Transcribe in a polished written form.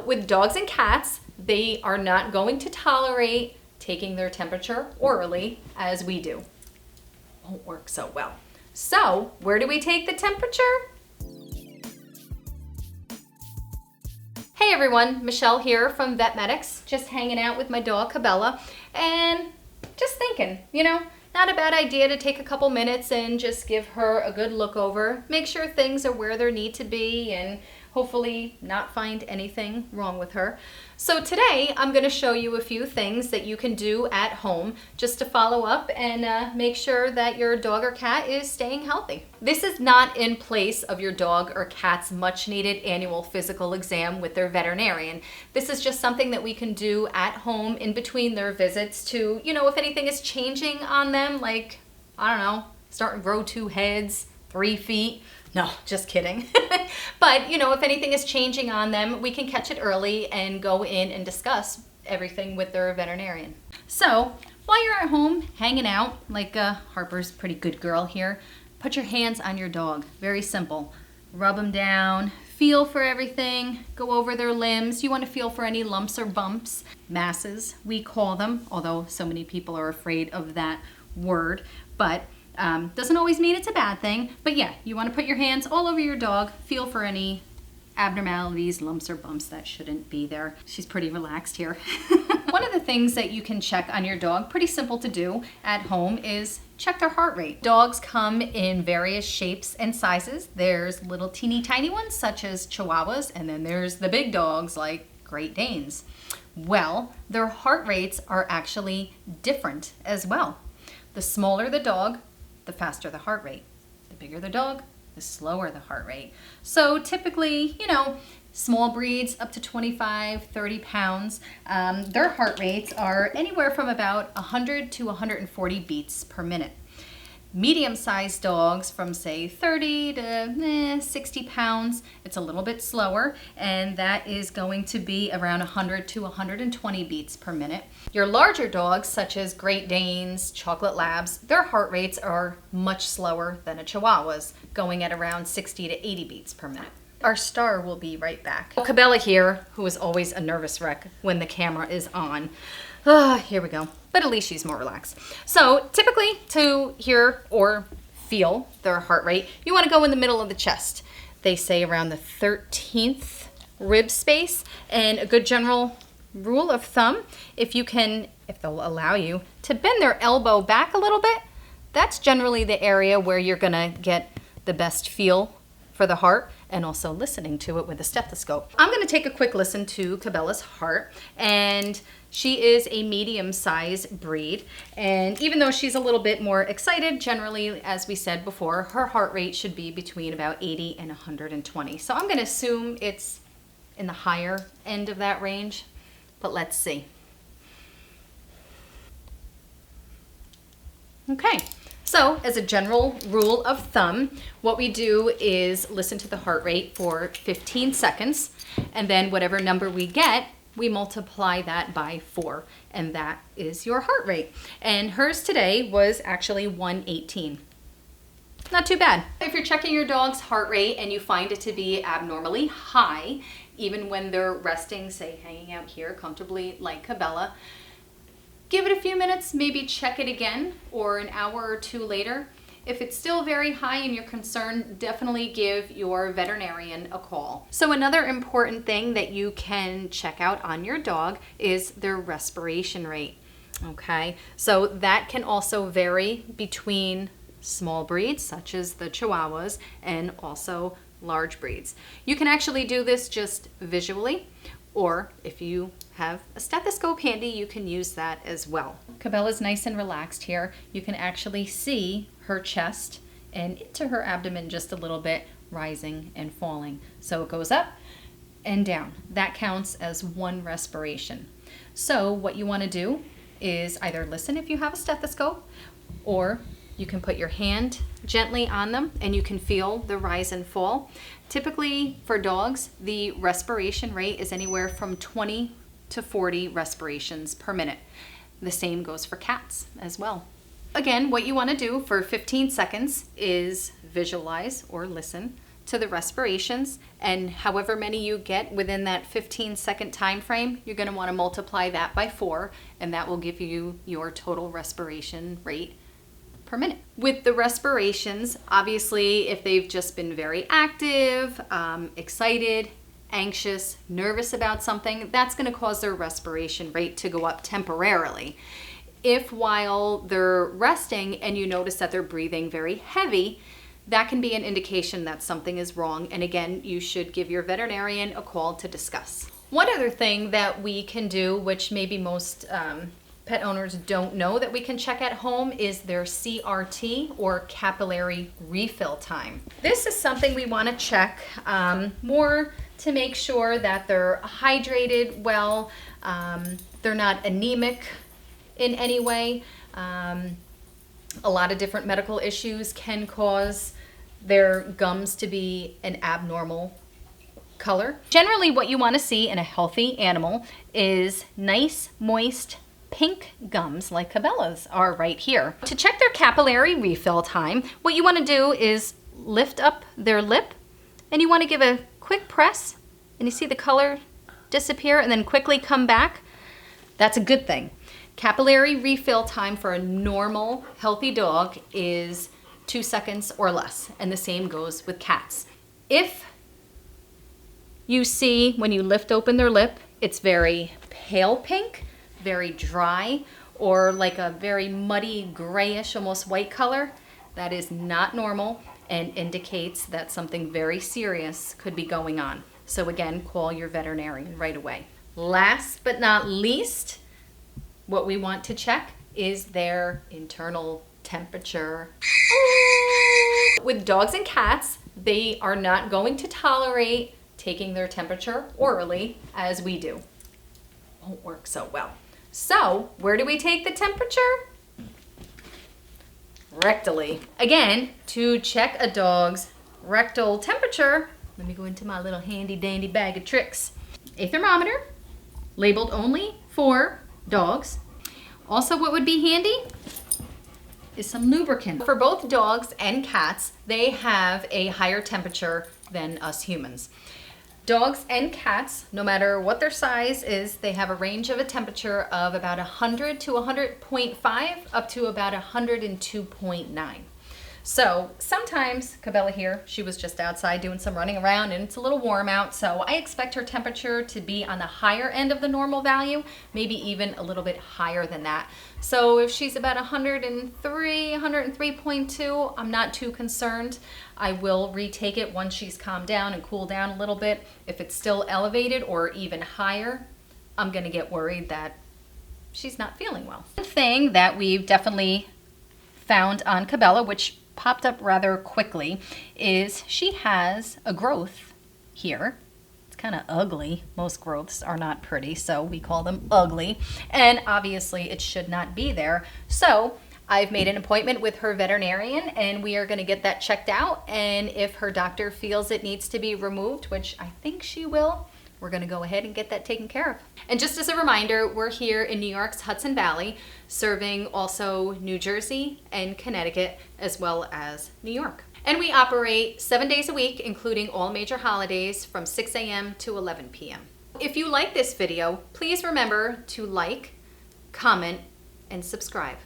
With dogs and cats, they are not going to tolerate taking their temperature orally as we do. Won't work so well. So, where do we take the temperature? Hey everyone, Michelle here from Vetmedics, just hanging out with my dog Cabela and just thinking, not a bad idea to take a couple minutes and just give her a good look over, make sure things are where they need to be and hopefully not find anything wrong with her. So today I'm going to show you a few things that you can do at home just to follow up and make sure that your dog or cat is staying healthy. This is not in place of your dog or cat's much needed annual physical exam with their veterinarian. This is just something that we can do at home in between their visits to, if anything is changing on them, like, I don't know, starting to grow 2 heads, 3 feet. No, just kidding. But, if anything is changing on them, we can catch it early and go in and discuss everything with their veterinarian. So, while you're at home hanging out, like Harper's pretty good girl here, put your hands on your dog. Very simple. Rub them down, feel for everything, go over their limbs. You want to feel for any lumps or bumps. Masses, we call them, although so many people are afraid of that word, but doesn't always mean it's a bad thing, but yeah, you want to put your hands all over your dog, feel for any abnormalities, lumps or bumps that shouldn't be there. She's pretty relaxed here. One of the things that you can check on your dog, pretty simple to do at home, is check their heart rate. Dogs come in various shapes and sizes. There's little teeny tiny ones such as Chihuahuas, and then there's the big dogs like Great Danes. Well, their heart rates are actually different as well. The smaller the dog, the faster the heart rate. The bigger the dog, the slower the heart rate. So typically, small breeds up to 25, 30 pounds, their heart rates are anywhere from about 100 to 140 beats per minute. Medium-sized dogs from say 30 to 60 pounds, it's a little bit slower, and that is going to be around 100 to 120 beats per minute. Your larger dogs, such as Great Danes, Chocolate Labs, their heart rates are much slower than a Chihuahua's, going at around 60 to 80 beats per minute. Our star will be right back. Cabela here, who is always a nervous wreck when the camera is on. Here we go. But at least she's more relaxed. So typically to hear or feel their heart rate, you want to go in the middle of the chest. They say around the 13th rib space, and a good general rule of thumb, if they'll allow you to bend their elbow back a little bit, that's generally the area where you're gonna get the best feel for the heart, and also listening to it with a stethoscope. I'm going to take a quick listen to Cabela's heart, and she is a medium-sized breed, and even though she's a little bit more excited, generally, as we said before, her heart rate should be between about 80 and 120. So I'm going to assume it's in the higher end of that range, but let's see. Okay. So, as a general rule of thumb, what we do is listen to the heart rate for 15 seconds, and then whatever number we get, we multiply that by 4, and that is your heart rate. And hers today was actually 118. Not too bad. If you're checking your dog's heart rate and you find it to be abnormally high, even when they're resting, say hanging out here comfortably like Cabela, give it a few minutes, maybe check it again, or an hour or 2 later. If it's still very high and you're concerned, definitely give your veterinarian a call. So another important thing that you can check out on your dog is their respiration rate. Okay, so that can also vary between small breeds, such as the Chihuahuas, and also large breeds. You can actually do this just visually, or if you have a stethoscope handy, you can use that as well. Cabela's nice and relaxed here. You can actually see her chest and into her abdomen just a little bit, rising and falling. So it goes up and down. That counts as 1 respiration. So what you want to do is either listen if you have a stethoscope, or you can put your hand gently on them and you can feel the rise and fall. Typically for dogs, the respiration rate is anywhere from 20 to 40 respirations per minute. The same goes for cats as well. Again, what you want to do for 15 seconds is visualize or listen to the respirations, and however many you get within that 15-second time frame, you're going to want to multiply that by 4, and that will give you your total respiration rate per minute. With the respirations, obviously, if they've just been very active, excited, anxious, nervous about something, that's going to cause their respiration rate to go up temporarily. If while they're resting and you notice that they're breathing very heavy, that can be an indication that something is wrong. And again, you should give your veterinarian a call to discuss. One other thing that we can do, which maybe most pet owners don't know that we can check at home, is their CRT, or capillary refill time. This is something we want to check more to make sure that they're hydrated well, they're not anemic in any way. A lot of different medical issues can cause their gums to be an abnormal color. Generally, what you want to see in a healthy animal is nice, moist, pink gums like Cabela's are right here. To check their capillary refill time, what you want to do is lift up their lip, and you want to give a quick press, and you see the color disappear and then quickly come back. That's a good thing. Capillary refill time for a normal, healthy dog is 2 seconds or less, and the same goes with cats. If you see when you lift open their lip, it's very pale pink, very dry, or like a very muddy, grayish, almost white color, that is not normal and indicates that something very serious could be going on. So again, call your veterinarian right away. Last but not least, what we want to check is their internal temperature. With dogs and cats, they are not going to tolerate taking their temperature orally as we do. Won't work so well. So, where do we take the temperature? Rectally. Again, to check a dog's rectal temperature, let me go into my little handy dandy bag of tricks. A thermometer, labeled only for dogs. Also, what would be handy is some lubricant. For both dogs and cats, they have a higher temperature than us humans. Dogs and cats, no matter what their size is, they have a range of a temperature of about 100 to 100.5 up to about 102.9. So sometimes, Cabela here, she was just outside doing some running around and it's a little warm out, so I expect her temperature to be on the higher end of the normal value, maybe even a little bit higher than that. So if she's about 103, 103.2, I'm not too concerned. I will retake it once she's calmed down and cooled down a little bit. If it's still elevated or even higher, I'm gonna get worried that she's not feeling well. One thing that we've definitely found on Cabela, which popped up rather quickly, is she has a growth here. It's kind of ugly. Most growths are not pretty, so we call them ugly. And obviously it should not be there. So I've made an appointment with her veterinarian and we are going to get that checked out. And if her doctor feels it needs to be removed, which I think she will, we're going to go ahead and get that taken care of. And just as a reminder, we're here in New York's Hudson Valley, serving also New Jersey and Connecticut, as well as New York. And we operate 7 days a week, including all major holidays from 6 a.m. to 11 p.m. If you like this video, please remember to like, comment, and subscribe.